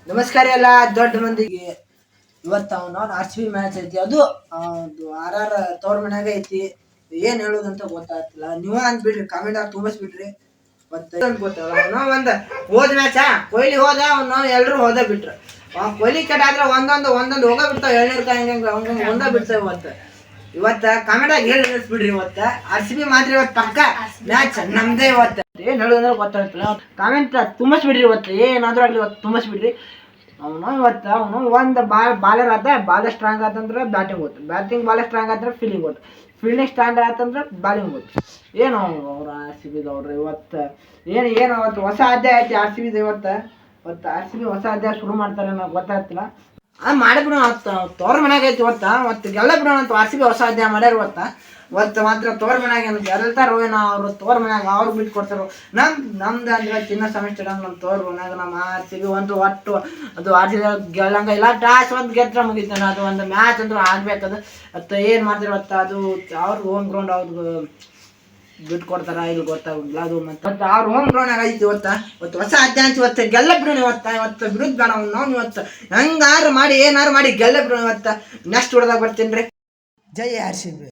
ನಮಸ್ಕಾರ ಎಲ್ಲ ದೊಡ್ಡ ಮಂದಿಗೆ. ಇವತ್ತು ಅವನು ಆರ್ ಸಿ ಬಿ ಮ್ಯಾಚ್ ಐತಿ. ಅದು ಆರ್ ಆರ್ ತವ್ರ ಮನ್ಯಾಗ ಐತಿ. ಏನ್ ಹೇಳೋದಂತ ಗೊತ್ತಾಗ್ತಿಲ್ಲ. ನೀವ ಅಂದ್ಬಿಡ್ರಿ, ಕಾಮೆಂಟ್ ಆಗಿ ತುಂಬಿಸ್ಬಿಡ್ರಿ. ಮತ್ತೆ ಗೊತ್ತಾಗಲ್ಲ. ಒಂದ್ ಹೋದ ಮ್ಯಾಚ ಕೊಹ್ಲಿ ಹೋದ, ಅವ್ನು ಎಲ್ರು ಹೋದ ಬಿಟ್ರು. ಕೊಹ್ಲಿ ಕಟ್ ಆದ್ರೆ ಒಂದೊಂದು ಹೋಗ ಬಿಡ್ತಾವ. ಎಳ್ನೀರ್ಕಾಯಿ ಹಂಗ ಒಂದ ಬಿಡ್ತಾವ. ಇವತ್ತ ಕಾಮೆಂಟ್ ಆಗಿ ಹೇಳಿ ನಿಲ್ಸ್ಬಿಡ್ರಿ. ಇವತ್ತ ಆರ್ ಸಿ ಬಿ ಮಾತ್ರ ಇವತ್ತು ಪಕ್ಕ ಮ್ಯಾಚ್ ನಮ್ದೇ. ಇವತ್ತು ಏನ್ ಹೇಳೋದಂದ್ರೆ ಗೊತ್ತಾಗ್ತಿಲ್ಲ. ಕಾಮೆಂಟ್ ತುಂಬಿಸ್ಬಿಡ್ರಿ. ಇವತ್ತು ಏನಾದ್ರೂ ಆಗ್ಲಿ ಇವತ್ತು ತುಂಬಿಸ್ಬಿಡ್ರಿ. ಅವನು ಒಂದು ಬಾಲರ್ ಆತ. ಬಾಲ್ ಸ್ಟ್ರಾಂಗ್ ಆತಂದ್ರೆ ಬ್ಯಾಟಿಂಗ್ ಹೋಗ್ತು. ಬಾಲ್ ಸ್ಟ್ರಾಂಗ್ ಆದ್ರೆ ಫೀಲ್ಡಿಂಗ್ ಹೋಗ್ತು. ಫೀಲ್ಡಿಂಗ್ ಸ್ಟ್ರಾಂಗ್ ಆತಂದ್ರೆ ಬಾಲಿಂಗ್ ಹೋಗ್ತು. ಏನು ಅವ್ರು ಆರ್ ಸಿ ಬಿ ದವ್ರು ಇವತ್ತು ಏನು ಅವತ್ತು ಹೊಸ ಅಧ್ಯಾಯ ಐತಿ ಆರ್ ಸಿ ಬಿ ಇವತ್ತು ಆರ್ ಸಿ ಬಿ ಹೊಸ ಅಧ್ಯಾಯ ಶುರು ಮಾಡ್ತಾರೆ ಅನ್ನೋದು ಗೊತ್ತಾಗ್ತಿಲ್ಲ. ಮಾಡಿಬಿಡೋಣ. ತೋರ್ ಮನ್ಯಾಗ ಐತಿ. ಇವತ್ತು ಗೆಲ್ಲ ಬಿಡೋಣ ಅಂತ ಆರ್ ಸಿ ಬಿ ಹೊಸ ಅಧ್ಯಾಯ ಮಾಡ್ಯಾರ. ಇವತ್ತು ಮಾತ್ರ ತೋರ್ ಮನ್ಯಾಗ ಗೆಲ್ತಾರೋ ಏನೋ. ಅವ್ರು ತೋರ್ ಮನ್ಯಾಗ ಅವ್ರು ಬಿಟ್ಟು ಕೊಡ್ತಾರೋ. ನಮ್ದು ಅಂದ್ರೆ ಚಿನ್ನ ಸೆಮಿಸ್ಟರ್ ನಮ್ಮ ತೋರ್ ಮನ್ಯಾಗ ನಮ್ಮ ಆರ್ ಸಿ ಬಿ ಒಟ್ಟು ಅದು ಆರ್ ಸಿ ಬಿ ಗೆಲ್ಲಂಗ ಇಲ್ಲ. ಟಾಸ್ ಒಂದು ಗೆದ್ರೆ ಮುಗಿತಾನ. ಅದು ಒಂದು ಮ್ಯಾಚ್ ಅಂದ್ರೆ ಆಗ್ಬೇಕದು. ಮತ್ತು ಏನು ಮಾಡ್ತಾರೆ ಅದು ಅವ್ರ ಹೋಮ್ ಗ್ರೌಂಡ್ ಅವ್ರಿಗೆ ಬಿಟ್ಟು ಕೊಡ್ತಾರ ಇಲ್ಲಿ ಗೊತ್ತಾಗಿಲ್ಲ. ಅದು ಮತ್ತೆ ಅವ್ರ ಹೋಮ್ ಗ್ರೌಂಡ್ ಐತಿ. ಇವತ್ತು ಹೊಸ ಅಧ್ಯಾಯ ಅಂತ. ಇವತ್ತು ಗೆಲ್ಲ ಬಿಡೋಣ. ಇವತ್ತು ಬಿಡುದ್ ಬೇಡ ನಾವು. ಇವತ್ತು ಹೆಂಗಾರು ಮಾಡಿ ಏನಾರು ಮಾಡಿ ಗೆಲ್ಲ ಬಿಡೋಣ. ಇವತ್ತು ನೆಕ್ಸ್ಟ್ ಹೊಡೆದಾಗ ಬರ್ತೀನಿ ರೀ. ಜೈ ಆರ್ ಸಿ ಬಿ.